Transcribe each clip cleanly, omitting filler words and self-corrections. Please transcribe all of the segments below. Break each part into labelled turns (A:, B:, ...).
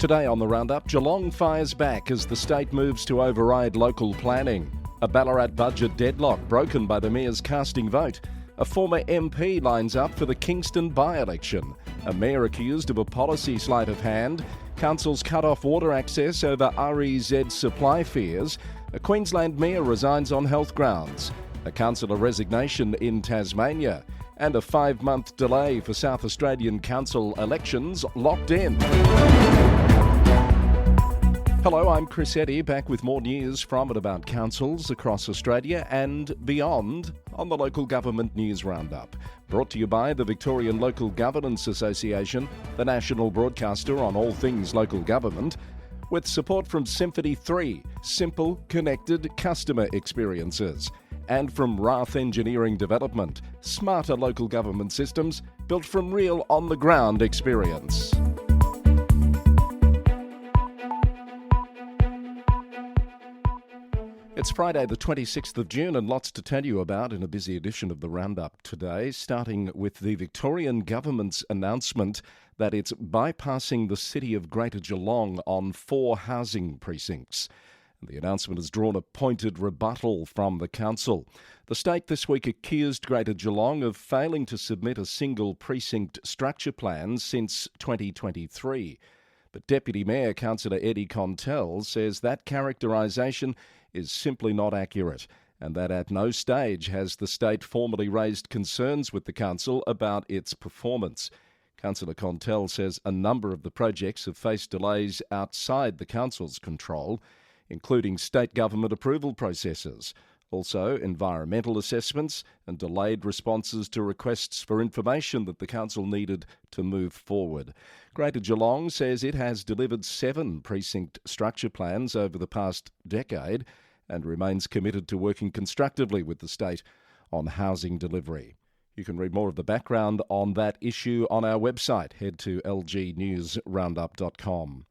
A: Today on the Roundup, Geelong fires back as the state moves to override local planning. A Ballarat budget deadlock broken by the mayor's casting vote. A former MP lines up for the Kingston by-election. A mayor accused of a policy sleight of hand. Councils cut off water access over REZ supply fears. A Queensland mayor resigns on health grounds. A councillor resignation in Tasmania. And a 5-month delay for South Australian council elections locked in. Hello, I'm Chris Eddy, back with more news from and about councils across Australia and beyond on the Local Government News Roundup. Brought to you by the Victorian Local Governance Association, the national broadcaster on all things local government, with support from Symphony 3, simple, connected customer experiences, and from Rath Engineering Development, smarter local government systems built from real on-the-ground experience. It's Friday the 26th of June and lots to tell you about in a busy edition of the Roundup today, starting with the Victorian Government's announcement that it's bypassing the city of Greater Geelong on 4 housing precincts. The announcement has drawn a pointed rebuttal from the council. The state this week accused Greater Geelong of failing to submit a single precinct structure plan since 2023. But Deputy Mayor Councillor Eddie Contell says that characterisation is simply not accurate, and that at no stage has the state formally raised concerns with the council about its performance. Councillor Contell says a number of the projects have faced delays outside the council's control, including state government approval processes, also environmental assessments and delayed responses to requests for information that the council needed to move forward. Greater Geelong says it has delivered 7 precinct structure plans over the past decade and remains committed to working constructively with the state on housing delivery. You can read more of the background on that issue on our website. Head to lgnewsroundup.com.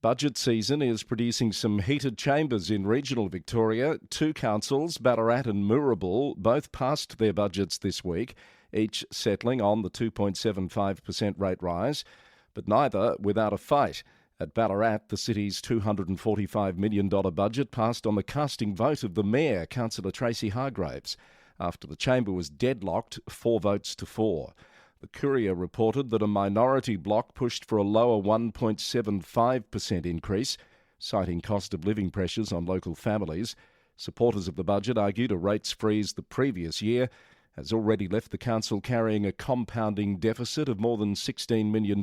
A: Budget season is producing some heated chambers in regional Victoria. 2 councils, Ballarat and Moorabool, both passed their budgets this week, each settling on the 2.75% rate rise, but neither without a fight. At Ballarat, the city's $245 million budget passed on the casting vote of the mayor, Councillor Tracy Hargraves, after the chamber was deadlocked 4 votes to 4. The Courier reported that a minority bloc pushed for a lower 1.75% increase, citing cost of living pressures on local families. Supporters of the budget argued a rates freeze the previous year has already left the council carrying a compounding deficit of more than $16 million,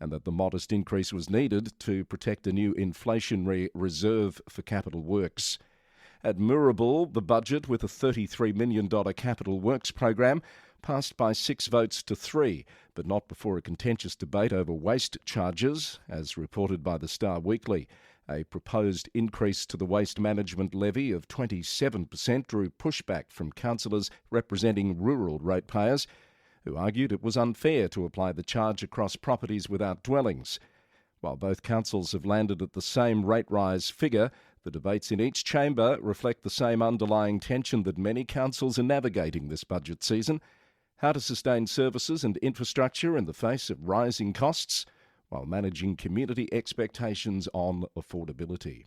A: and that the modest increase was needed to protect a new inflationary reserve for capital works. At Moorabool, the budget, with a $33 million capital works program, passed by 6 votes to 3, but not before a contentious debate over waste charges, as reported by the Star Weekly. A proposed increase to the waste management levy of 27% drew pushback from councillors representing rural ratepayers, who argued it was unfair to apply the charge across properties without dwellings. While both councils have landed at the same rate rise figure, the debates in each chamber reflect the same underlying tension that many councils are navigating this budget season: how to sustain services and infrastructure in the face of rising costs while managing community expectations on affordability.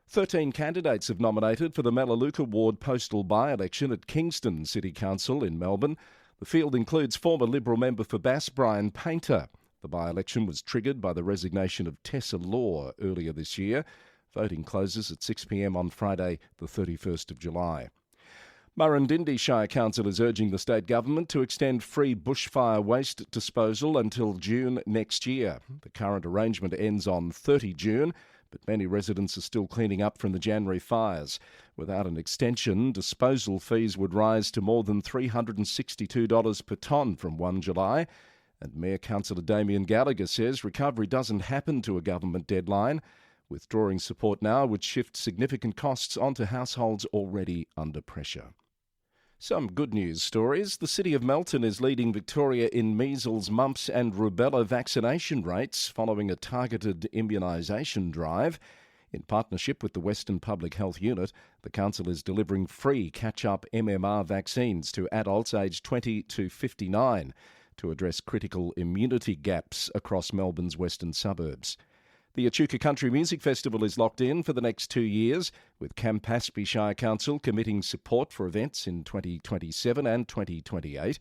A: 13 candidates have nominated for the Melaleuca Ward postal by-election at Kingston City Council in Melbourne. The field includes former Liberal member for Bass Brian Painter. The by-election was triggered by the resignation of Tessa Law earlier this year. Voting closes at 6 p.m. on Friday, the 31st of July. Murrindindi Shire Council is urging the state government to extend free bushfire waste disposal until June next year. The current arrangement ends on 30 June, but many residents are still cleaning up from the January fires. Without an extension, disposal fees would rise to more than $362 per tonne from 1 July. And Mayor Councillor Damien Gallagher says recovery doesn't happen to a government deadline. Withdrawing support now would shift significant costs onto households already under pressure. Some good news stories. The City of Melton is leading Victoria in measles, mumps and rubella vaccination rates following a targeted immunisation drive. In partnership with the Western Public Health Unit, the council is delivering free catch-up MMR vaccines to adults aged 20 to 59. to address critical immunity gaps across Melbourne's western suburbs. The Echuca Country Music Festival is locked in for the next 2 years, with Campaspe Shire Council committing support for events in 2027 and 2028.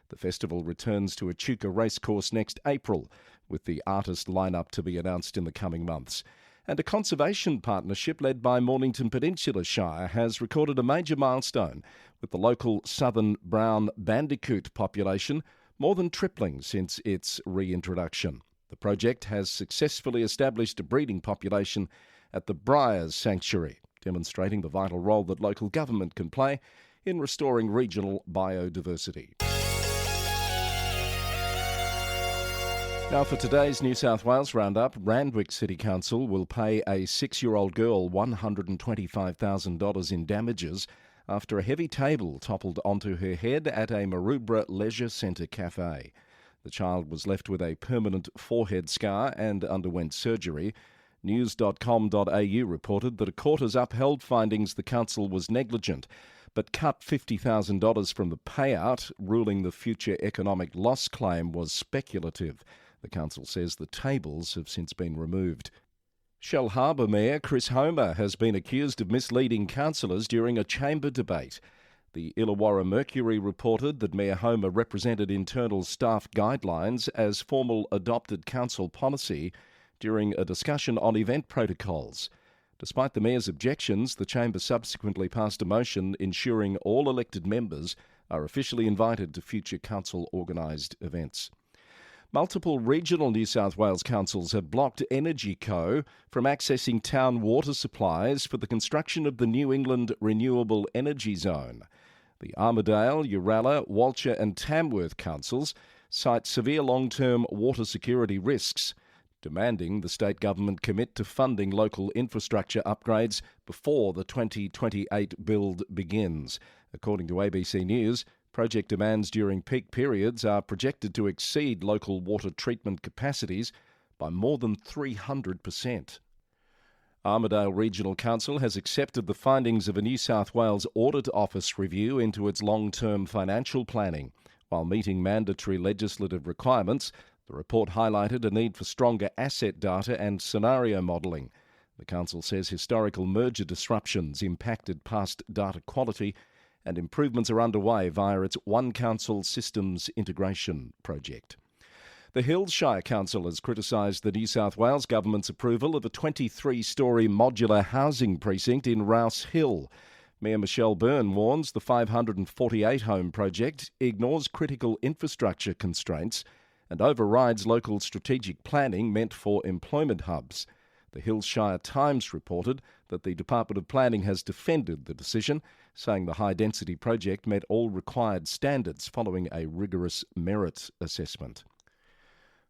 A: The festival returns to Echuca Racecourse next April, with the artist lineup to be announced in the coming months. And a conservation partnership led by Mornington Peninsula Shire has recorded a major milestone, with the local southern brown bandicoot population more than tripling since its reintroduction. The project has successfully established a breeding population at the Briars Sanctuary, demonstrating the vital role that local government can play in restoring regional biodiversity. Now for today's New South Wales Roundup, Randwick City Council will pay a 6-year-old girl $125,000 in damages after a heavy table toppled onto her head at a Maroubra Leisure Centre cafe. The child was left with a permanent forehead scar and underwent surgery. News.com.au reported that a court has upheld findings the council was negligent, but cut $50,000 from the payout, ruling the future economic loss claim was speculative. The council says the tables have since been removed. Shell Harbour Mayor Chris Homer has been accused of misleading councillors during a chamber debate. The Illawarra Mercury reported that Mayor Homer represented internal staff guidelines as formal adopted council policy during a discussion on event protocols. Despite the Mayor's objections, the Chamber subsequently passed a motion ensuring all elected members are officially invited to future council-organised events. Multiple regional New South Wales councils have blocked Energy Co from accessing town water supplies for the construction of the New England Renewable Energy Zone. The Armidale, Uralla, Walcher and Tamworth councils cite severe long-term water security risks, demanding the state government commit to funding local infrastructure upgrades before the 2028 build begins. According to ABC News, project demands during peak periods are projected to exceed local water treatment capacities by more than 300%. Armidale Regional Council has accepted the findings of a New South Wales Audit Office review into its long-term financial planning. While meeting mandatory legislative requirements, the report highlighted a need for stronger asset data and scenario modelling. The council says historical merger disruptions impacted past data quality, and improvements are underway via its One Council Systems Integration project. The Hills Shire Council has criticised the New South Wales Government's approval of a 23-storey modular housing precinct in Rouse Hill. Mayor Michelle Byrne warns the 548-home project ignores critical infrastructure constraints and overrides local strategic planning meant for employment hubs. The Hills Shire Times reported that the Department of Planning has defended the decision, saying the high-density project met all required standards following a rigorous merit assessment.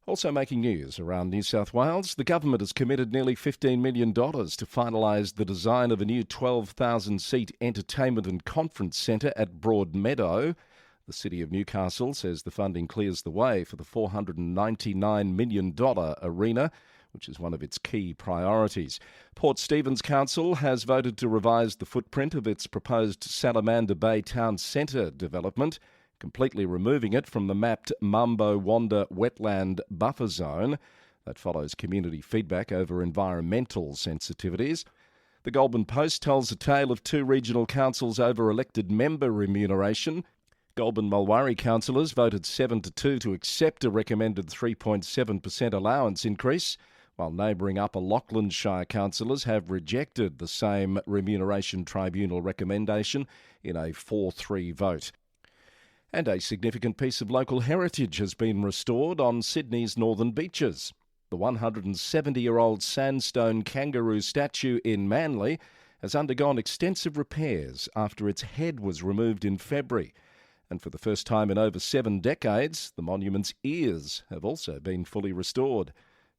A: Also making news around New South Wales, the government has committed nearly $15 million to finalise the design of a new 12,000-seat entertainment and conference centre at Broadmeadow. The City of Newcastle says the funding clears the way for the $499 million arena, which is one of its key priorities. Port Stephens Council has voted to revise the footprint of its proposed Salamander Bay Town Centre development, completely removing it from the mapped Mambo-Wanda wetland buffer zone. That follows community feedback over environmental sensitivities. The Goulburn Post tells a tale of two regional councils over elected member remuneration. Goulburn Mulwaree councillors voted 7-2 to accept a recommended 3.7% allowance increase, while neighbouring Upper Lachlan Shire councillors have rejected the same remuneration tribunal recommendation in a 4-3 vote. And a significant piece of local heritage has been restored on Sydney's northern beaches. The 170-year-old sandstone kangaroo statue in Manly has undergone extensive repairs after its head was removed in February. And for the first time in over 7 decades, the monument's ears have also been fully restored.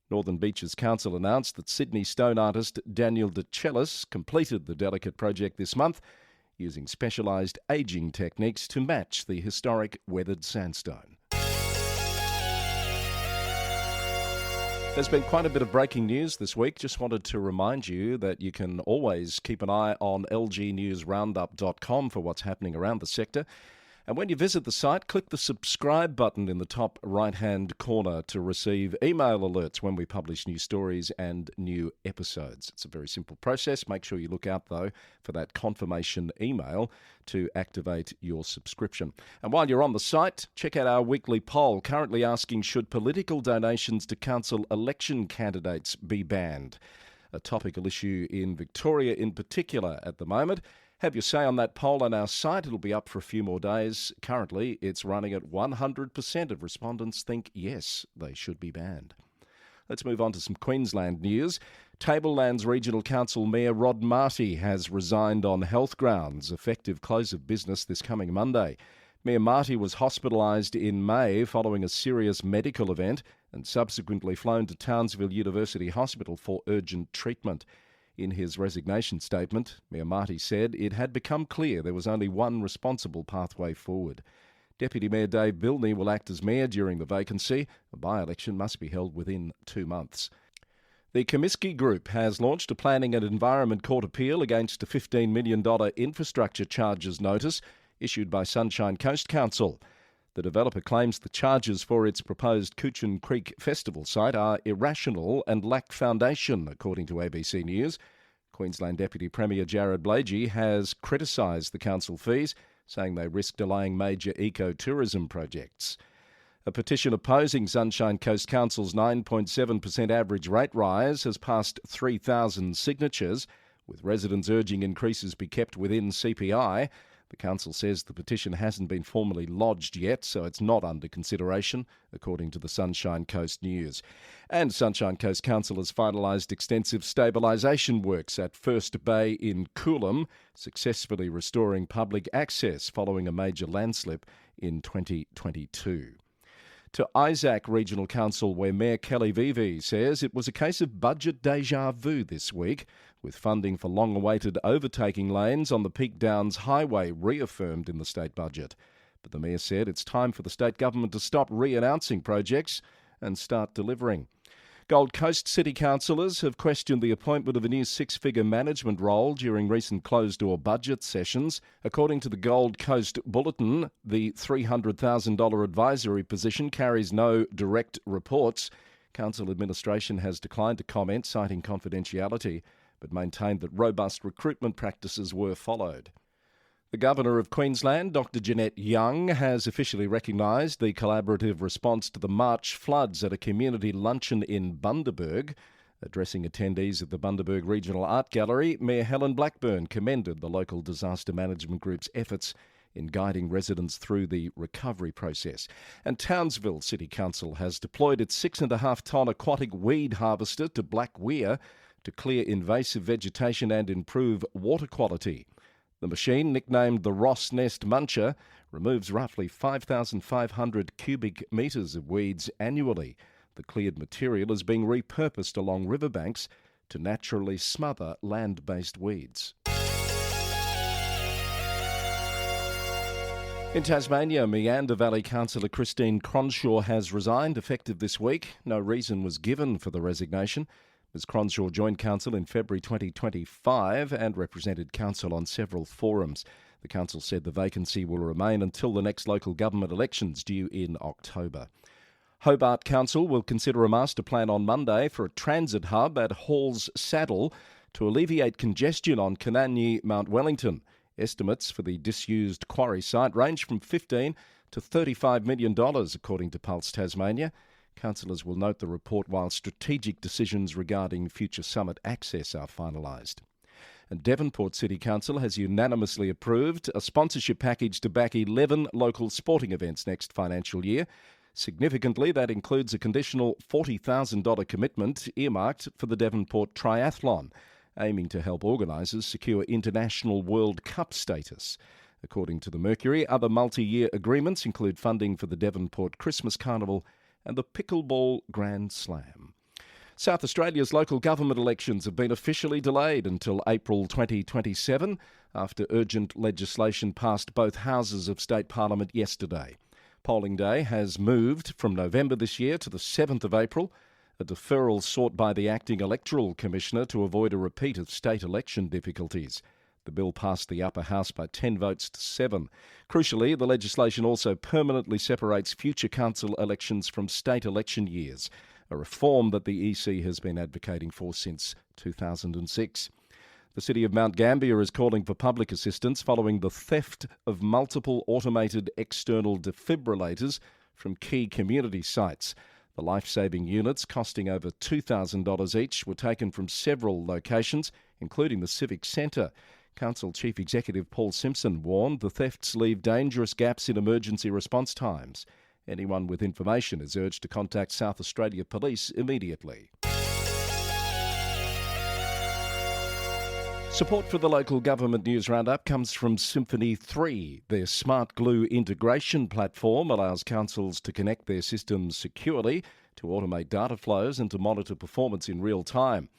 A: Northern Beaches Council announced that Sydney stone artist Daniel De Cellis completed the delicate project this month, using specialised ageing techniques to match the historic weathered sandstone. There's been quite a bit of breaking news this week. Just wanted to remind you that you can always keep an eye on lgnewsroundup.com for what's happening around the sector. And when you visit the site, click the subscribe button in the top right-hand corner to receive email alerts when we publish new stories and new episodes. It's a very simple process. Make sure you look out, though, for that confirmation email to activate your subscription. And while you're on the site, check out our weekly poll currently asking, should political donations to council election candidates be banned? A topical issue in Victoria in particular at the moment. Have your say on that poll on our site. It'll be up for a few more days. Currently, it's running at 100% of respondents think yes, they should be banned. Let's move on to some Queensland news. Tablelands Regional Council Mayor Rod Marty has resigned on health grounds, effective close of business this coming Monday. Mayor Marty was hospitalised in May following a serious medical event and subsequently flown to Townsville University Hospital for urgent treatment. In his resignation statement, Mayor Marty said it had become clear there was only one responsible pathway forward. Deputy Mayor Dave Bilney will act as mayor during the vacancy. A by-election must be held within 2 months. The Comiskey Group has launched a Planning and Environment Court appeal against a $15 million infrastructure charges notice issued by Sunshine Coast Council. The developer claims the charges for its proposed Coochin Creek Festival site are irrational and lack foundation, according to ABC News. Queensland Deputy Premier Jared Blagey has criticised the council fees, saying they risk delaying major eco-tourism projects. A petition opposing Sunshine Coast Council's 9.7% average rate rise has passed 3,000 signatures, with residents urging increases be kept within CPI. The council says the petition hasn't been formally lodged yet, so it's not under consideration, according to the Sunshine Coast News. And Sunshine Coast Council has finalised extensive stabilisation works at First Bay in Coolum, successfully restoring public access following a major landslip in 2022. To Isaac Regional Council, where Mayor Kelly Vivi says it was a case of budget deja vu this week, with funding for long-awaited overtaking lanes on the Peak Downs Highway reaffirmed in the state budget. But the mayor said it's time for the state government to stop re-announcing projects and start delivering. Gold Coast City councillors have questioned the appointment of a new six-figure management role during recent closed-door budget sessions. According to the Gold Coast Bulletin, the $300,000 advisory position carries no direct reports. Council administration has declined to comment, citing confidentiality, but maintained that robust recruitment practices were followed. The Governor of Queensland, Dr Jeanette Young, has officially recognised the collaborative response to the March floods at a community luncheon in Bundaberg. Addressing attendees at the Bundaberg Regional Art Gallery, Mayor Helen Blackburn commended the local disaster management group's efforts in guiding residents through the recovery process. And Townsville City Council has deployed its 6.5-tonne aquatic weed harvester to Black Weir to clear invasive vegetation and improve water quality. The machine, nicknamed the Ross Nest Muncher, removes roughly 5,500 cubic metres of weeds annually. The cleared material is being repurposed along riverbanks to naturally smother land-based weeds. In Tasmania, Meander Valley Councillor Christine Cronshaw has resigned effective this week. No reason was given for the resignation. Ms Cronshaw joined council in February 2025 and represented council on several forums. The council said the vacancy will remain until the next local government elections due in October. Hobart Council will consider a master plan on Monday for a transit hub at Hall's Saddle to alleviate congestion on Cananyi Mount Wellington. Estimates for the disused quarry site range from $15 to $35 million, according to Pulse Tasmania. Councillors will note the report while strategic decisions regarding future summit access are finalised. And Devonport City Council has unanimously approved a sponsorship package to back 11 local sporting events next financial year. Significantly, that includes a conditional $40,000 commitment earmarked for the Devonport Triathlon, aiming to help organisers secure International World Cup status. According to the Mercury, other multi-year agreements include funding for the Devonport Christmas Carnival and the Pickleball Grand Slam. South Australia's local government elections have been officially delayed until April 2027 after urgent legislation passed both houses of state parliament yesterday. Polling day has moved from November this year to the 7th of April, a deferral sought by the acting electoral commissioner to avoid a repeat of state election difficulties. The bill passed the upper house by 10 votes to 7. Crucially, the legislation also permanently separates future council elections from state election years, a reform that the EC has been advocating for since 2006. The City of Mount Gambier is calling for public assistance following the theft of multiple automated external defibrillators from key community sites. The life-saving units, costing over $2,000 each, were taken from several locations, including the Civic Centre. Council Chief Executive Paul Simpson warned the thefts leave dangerous gaps in emergency response times. Anyone with information is urged to contact South Australia Police immediately. Support for the local government news roundup comes from Symphony 3. Their smart glue integration platform allows councils to connect their systems securely, to automate data flows and to monitor performance in real time.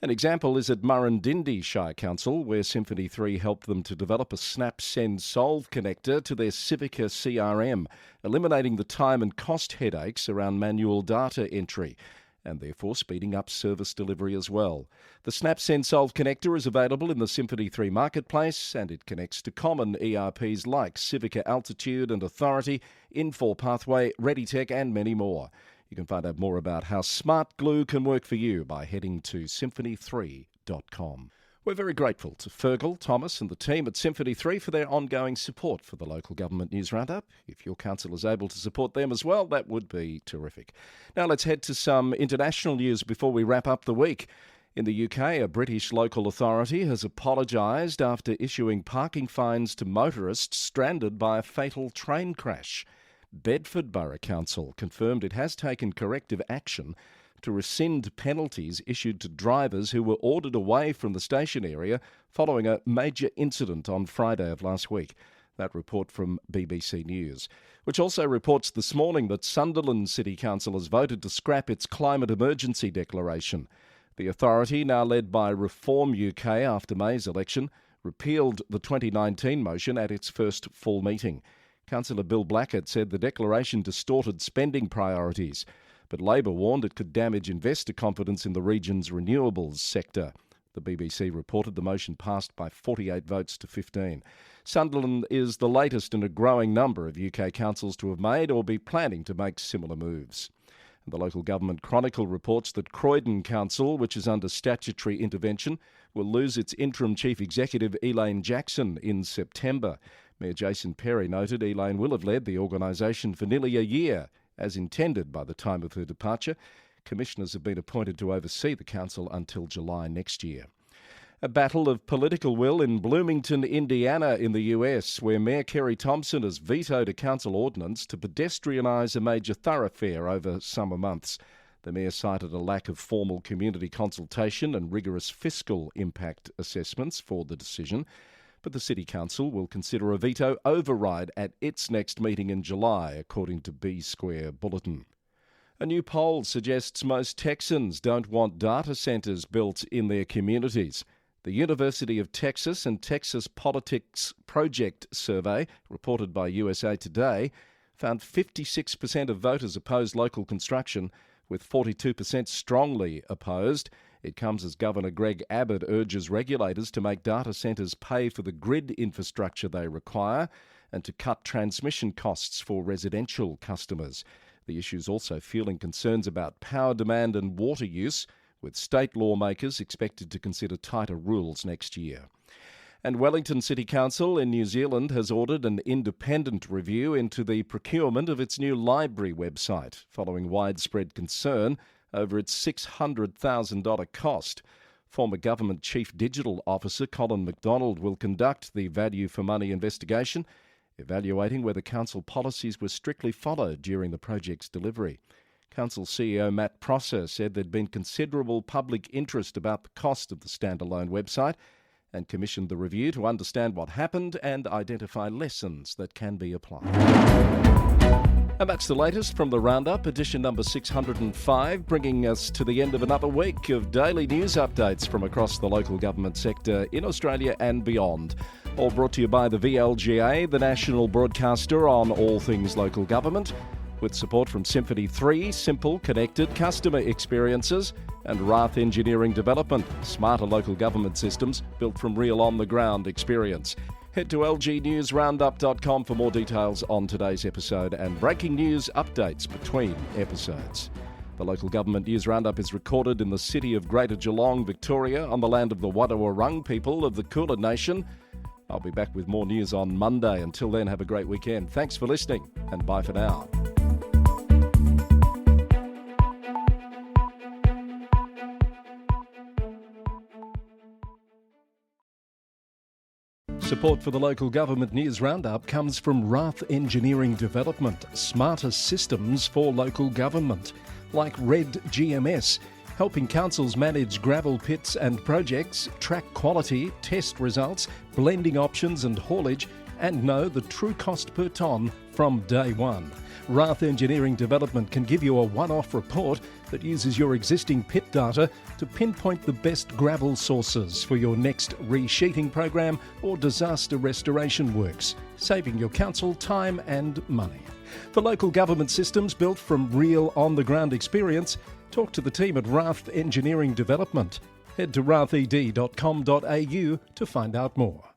A: An example is at Murrindindi Shire Council, where Symphony 3 helped them to develop a Snap Send Solve connector to their Civica CRM, eliminating the time and cost headaches around manual data entry, and therefore speeding up service delivery as well. The Snap Send Solve connector is available in the Symphony 3 marketplace, and it connects to common ERPs like Civica Altitude and Authority, Infor Pathway, ReadyTech and many more. You can find out more about how Smart Glue can work for you by heading to symphony3.com. We're very grateful to Fergal, Thomas and the team at Symphony 3 for their ongoing support for the local government news roundup. If your council is able to support them as well, that would be terrific. Now let's head to some international news before we wrap up the week. In the UK, a British local authority has apologised after issuing parking fines to motorists stranded by a fatal train crash. Bedford Borough Council confirmed it has taken corrective action to rescind penalties issued to drivers who were ordered away from the station area following a major incident on Friday of last week. That report from BBC News, which also reports this morning that Sunderland City Council has voted to scrap its climate emergency declaration. The authority, now led by Reform UK after May's election, repealed the 2019 motion at its first full meeting. Councillor Bill Blackett said the declaration distorted spending priorities, but Labor warned it could damage investor confidence in the region's renewables sector. The BBC reported the motion passed by 48 votes to 15. Sunderland is the latest in a growing number of UK councils to have made or be planning to make similar moves. The local government Chronicle reports that Croydon Council, which is under statutory intervention, will lose its interim chief executive Elaine Jackson in September. Mayor Jason Perry noted Elaine will have led the organisation for nearly a year, as intended by the time of her departure. Commissioners have been appointed to oversee the council until July next year. A battle of political will in Bloomington, Indiana in the US, where Mayor Kerry Thompson has vetoed a council ordinance to pedestrianise a major thoroughfare over summer months. The mayor cited a lack of formal community consultation and rigorous fiscal impact assessments for the decision. But the City Council will consider a veto override at its next meeting in July, according to B Square Bulletin. A new poll suggests most Texans don't want data centres built in their communities. The University of Texas and Texas Politics Project survey, reported by USA Today, found 56% of voters opposed local construction, with 42% strongly opposed. It comes as Governor Greg Abbott urges regulators to make data centres pay for the grid infrastructure they require and to cut transmission costs for residential customers. The issue is also fueling concerns about power demand and water use, with state lawmakers expected to consider tighter rules next year. And Wellington City Council in New Zealand has ordered an independent review into the procurement of its new library website, following widespread concern over its $600,000 cost. Former Government Chief Digital Officer Colin McDonald will conduct the value for money investigation, evaluating whether council policies were strictly followed during the project's delivery. Council CEO Matt Prosser said there'd been considerable public interest about the cost of the standalone website and commissioned the review to understand what happened and identify lessons that can be applied. And that's the latest from the Roundup, edition number 605, bringing us to the end of another week of daily news updates from across the local government sector in Australia and beyond. All brought to you by the VLGA, the national broadcaster on all things local government. with support from Symphony 3, simple, connected customer experiences, and Rath Engineering Development, smarter local government systems built from real on-the-ground experience. Head to lgnewsroundup.com for more details on today's episode and breaking news updates between episodes. The local government news roundup is recorded in the city of Greater Geelong, Victoria, on the land of the Wadawurrung people of the Kulin Nation. I'll be back with more news on Monday. Until then, have a great weekend. Thanks for listening, and bye for now. Support for the local government news roundup comes from Rath Engineering Development, smarter systems for local government, like Red GMS, helping councils manage gravel pits and projects, track quality, test results, blending options and haulage, and know the true cost per tonne from day one. Rath Engineering Development can give you a one-off report that uses your existing pit data to pinpoint the best gravel sources for your next resheeting program or disaster restoration works, saving your council time and money. For local government systems built from real on-the-ground experience, talk to the team at Rath Engineering Development. Head to rathed.com.au to find out more.